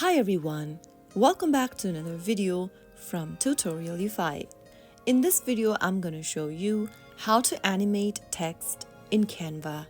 Hi everyone, welcome back to another video from Tutorialify. In this video, I'm going to show you how to animate text in Canva.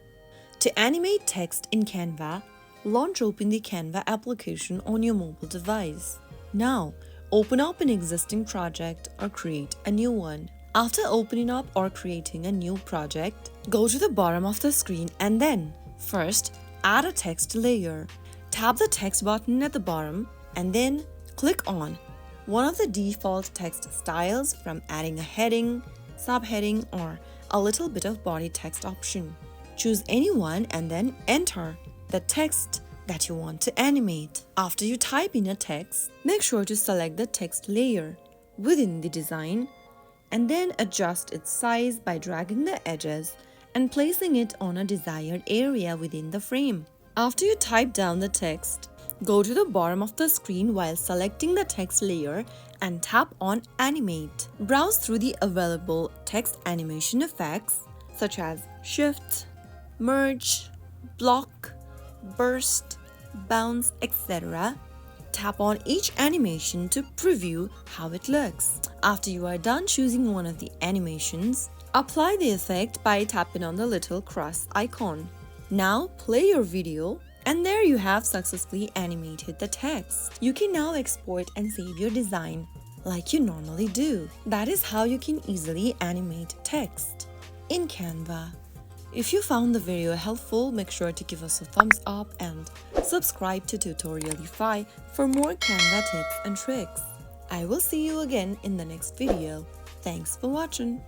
To animate text in Canva, launch open the Canva application on your mobile device. Now, open up an existing project or create a new one. After opening up or creating a new project, go to the bottom of the screen and then, first, add a text layer. Tap the text button at the bottom and then click on one of the default text styles from adding a heading, subheading, or a little bit of body text option. Choose any one and then enter the text that you want to animate. After you type in a text, make sure to select the text layer within the design and then adjust its size by dragging the edges and placing it on a desired area within the frame. After you type down the text, go to the bottom of the screen while selecting the text layer and tap on Animate. Browse through the available text animation effects such as shift, merge, block, burst, bounce, etc. Tap on each animation to preview how it looks. After you are done choosing one of the animations, apply the effect by tapping on the little cross icon. Now play your video and there you have successfully animated the text. You can now export and save your design like you normally do. That is how you can easily animate text in Canva. If you found the video helpful, make sure to give us a thumbs up and subscribe to Tutorialify for more Canva tips and tricks. I will see you again in the next video. Thanks for watching.